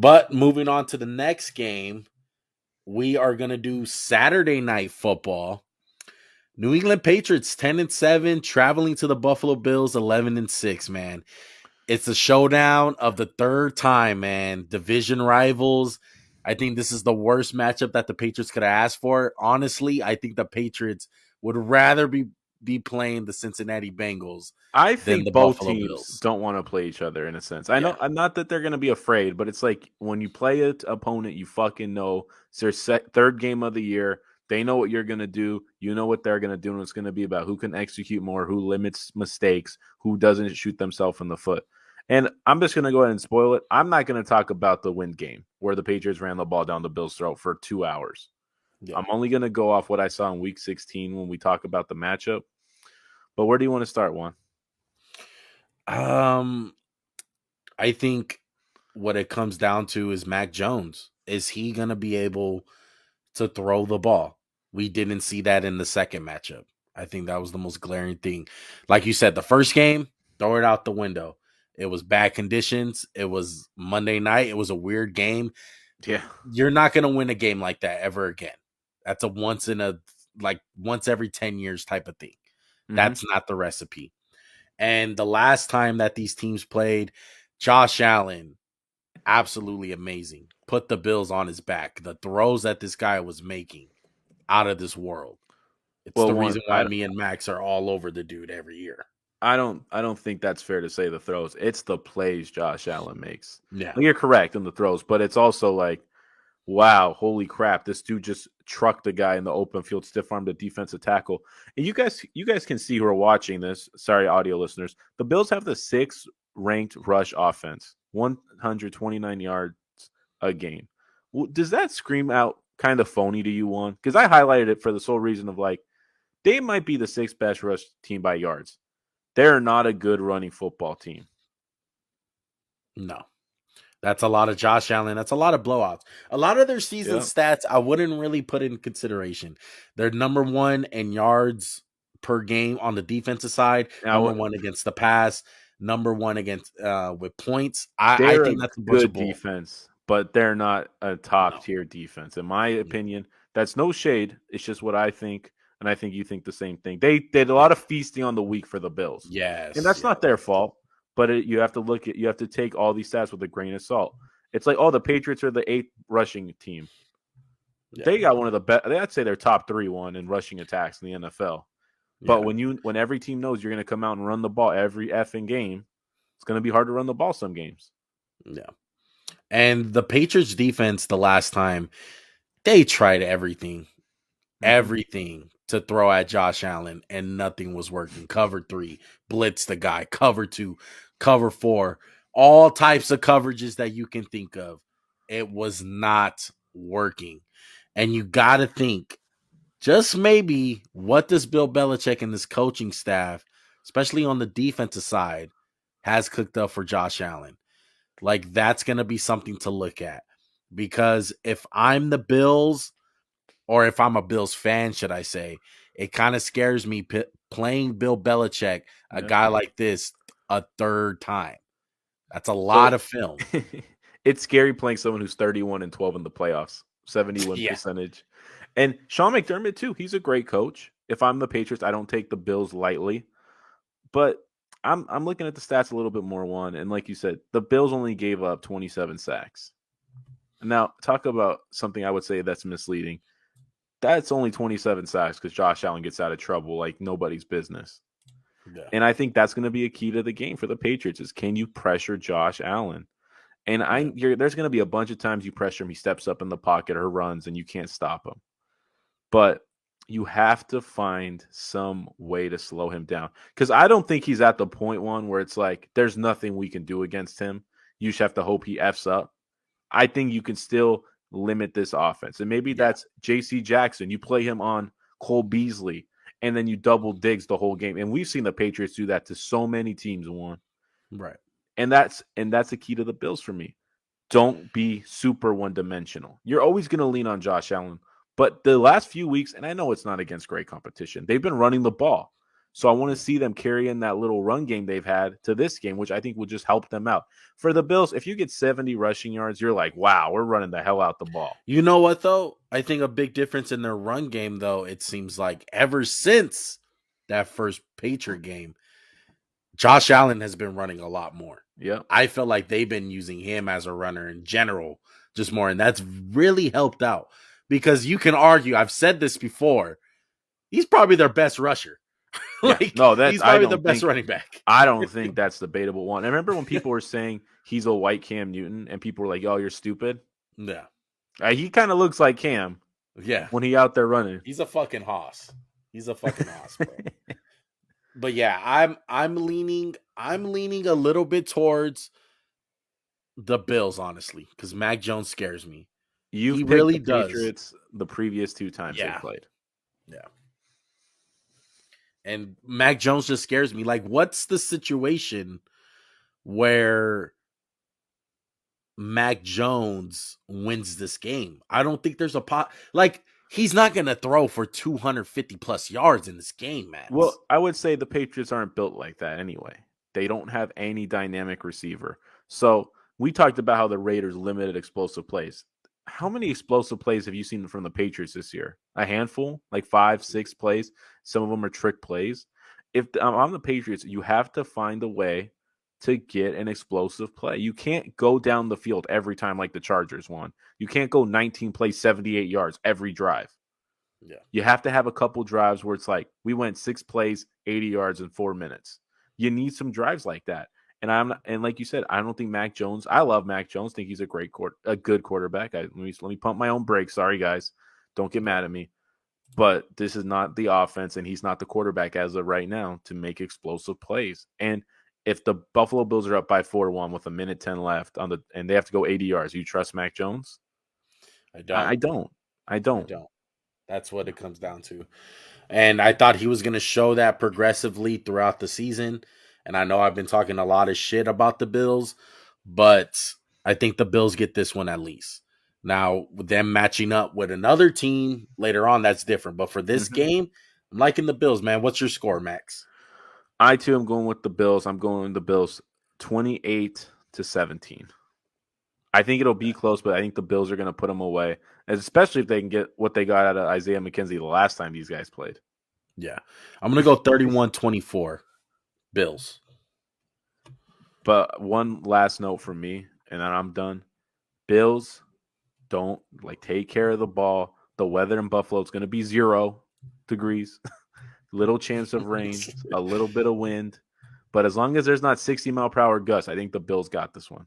But moving on to the next game, we are going to do Saturday night football. New England Patriots 10-7, traveling to the Buffalo Bills 11-6, man. It's a showdown of the third time, man. Division rivals. I think this is the worst matchup that the Patriots could have asked for. Honestly, I think the Patriots would rather be playing the Cincinnati Bengals I than the think both Buffalo teams Bills. don't want to play each other in a sense. I know, Yeah. I'm not that they're going to be afraid, but it's like when you play an opponent, you fucking know it's their third game of the year. They know what you're going to do. You know what they're going to do, and it's going to be about who can execute more, who limits mistakes, who doesn't shoot themselves in the foot. And I'm just going to go ahead and spoil it. I'm not going to talk about the wind game where the Patriots ran the ball down the Bills' throat for 2 hours. Yeah. I'm only going to go off what I saw in Week 16 when we talk about the matchup. But where do you want to start, Juan? Um, I think what it comes down to is Mac Jones. Is he going to be able to throw the ball? We didn't see that in the second matchup. I think that was the most glaring thing. Like you said, the first game, throw it out the window. It was bad conditions. It was Monday night. It was a weird game. Yeah. You're not going to win a game like that ever again. That's a once every 10 years type of thing. Mm-hmm. That's not the recipe. And the last time that these teams played, Josh Allen, absolutely amazing. Put the Bills on his back. The throws that this guy was making, out of this world. It's Well, the one, reason why me and Max are all over the dude every year. I don't think that's fair to say the throws. It's the plays Josh Allen makes. Yeah. Like, you're correct in the throws, but it's also like, wow, holy crap, this dude just trucked the guy in the open field, stiff armed the defensive tackle. And you guys can see who are watching this. Sorry, audio listeners. The Bills have the sixth ranked rush offense, 129 yards a game. Well, does that scream out kind of phony to you, one? Because I highlighted it for the sole reason of like they might be the sixth best rush team by yards. They're not a good running football team. No. That's a lot of Josh Allen. That's a lot of blowouts. A lot of their season Yeah. stats I wouldn't really put in consideration. They're number one in yards per game on the defensive side, number Now one against the pass, number one against with points. I they're a think that's a bunch of good bull. defense, but they're not a top No. tier defense, in my opinion. That's no shade. It's just what I think, and I think you think the same thing. They did a lot of feasting on the week for the Bills, and Yes. that's Yes. not their fault. But you have to you have to take all these stats with a grain of salt. It's like, oh, the Patriots are the eighth rushing team. Yeah. They got one of the best. I'd say they're top 3 in rushing attacks in the NFL. But Yeah. when every team knows you're going to come out and run the ball every effing game, it's going to be hard to run the ball some games. Yeah. And the Patriots defense the last time, they tried Mm-hmm. everything to throw at Josh Allen, and nothing was working. Cover three, blitz the guy, cover two, cover four, all types of coverages that you can think of. It was not working. And you got to think, just maybe, what does Bill Belichick and this coaching staff, especially on the defensive side, has cooked up for Josh Allen? Like, that's going to be something to look at. Because if I'm the Bills, or if I'm a Bills fan, should I say, it kind of scares me playing Bill Belichick, a Yeah. guy like this, a third time. That's a lot So of film. it's scary playing someone who's 31-12 in the playoffs, 71 Yeah. percentage. And Sean McDermott too. He's a great coach. If I'm the Patriots, I don't take the Bills lightly. But I'm looking at the stats a little bit more, one, and like you said, the Bills only gave up 27 sacks. Now, talk about something I would say that's misleading. That's only 27 sacks because Josh Allen gets out of trouble like nobody's business. Yeah. And I think that's going to be a key to the game for the Patriots is, can you pressure Josh Allen? And Yeah. there's going to be a bunch of times you pressure him, he steps up in the pocket or runs, and you can't stop him. But you have to find some way to slow him down, because I don't think he's at the point, one, where it's like there's nothing we can do against him. You just have to hope he f's up. I think you can still limit this offense. And maybe Yeah. that's JC Jackson. You play him on Cole Beasley, and then you double Diggs the whole game. And we've seen the Patriots do that to so many teams, one. Right. And that's the key to the Bills for me. Don't be super one-dimensional. You're always going to lean on Josh Allen. But the last few weeks, and I know it's not against great competition, they've been running the ball. So I want to see them carry in that little run game they've had to this game, which I think will just help them out. For the Bills, if you get 70 rushing yards, you're like, wow, we're running the hell out the ball. You know what, though? I think a big difference in their run game, though, it seems like ever since that first Patriot game, Josh Allen has been running a lot more. Yeah. I feel like they've been using him as a runner in general, just more. And that's really helped out because you can argue, I've said this before, he's probably their best rusher. Like, no, that's he's probably the best running back. I don't think that's debatable one. I remember when people were saying he's a white Cam Newton, and people were like, "Oh, you're stupid." Yeah, He kind of looks like Cam. Yeah, when he out there running, he's a fucking hoss. He's a fucking hoss, bro. But yeah, I'm leaning a little bit towards the Bills, honestly, because Mac Jones scares me. He picked really the does. Patriots the previous 2 times they played. Yeah. And Mac Jones just scares me. Like, what's the situation where Mac Jones wins this game? I don't think there's a pot. Like, he's not going to throw for 250 plus yards in this game, man. Well, I would say the Patriots aren't built like that anyway. They don't have any dynamic receiver. So we talked about how the Raiders limited explosive plays. How many explosive plays have you seen from the Patriots this year? A handful, like 5, 6 plays. Some of them are trick plays. If I'm the Patriots, you have to find a way to get an explosive play. You can't go down the field every time like the Chargers won. You can't go 19 plays, 78 yards every drive. Yeah. You have to have a couple drives where it's like we went 6 plays, 80 yards in 4 minutes. You need some drives like that. And like you said, I don't think Mac Jones. I love Mac Jones. Think he's a good quarterback. Let me pump my own brakes. Sorry guys, don't get mad at me. But this is not the offense, and he's not the quarterback as of right now to make explosive plays. And if the Buffalo Bills are up by 4-1 with 1:10 left and they have to go 80 yards, you trust Mac Jones? I don't. I don't. That's what it comes down to. And I thought he was going to show that progressively throughout the season. And I know I've been talking a lot of shit about the Bills, but I think the Bills get this one at least. Now, with them matching up with another team later on, that's different. But for this game, I'm liking the Bills, man. What's your score, Max? I, too, am going with the Bills. I'm going with the Bills 28-17. I think it'll be close, but I think the Bills are going to put them away, especially if they can get what they got out of Isaiah McKenzie the last time these guys played. Yeah. I'm going to go 31-24 Bills. But one last note from me, and then I'm done. Bills, don't take care of the ball. The weather in Buffalo is going to be 0 degrees. Little chance of rain, a little bit of wind. But as long as there's not 60-mile-per-hour gusts, I think the Bills got this one.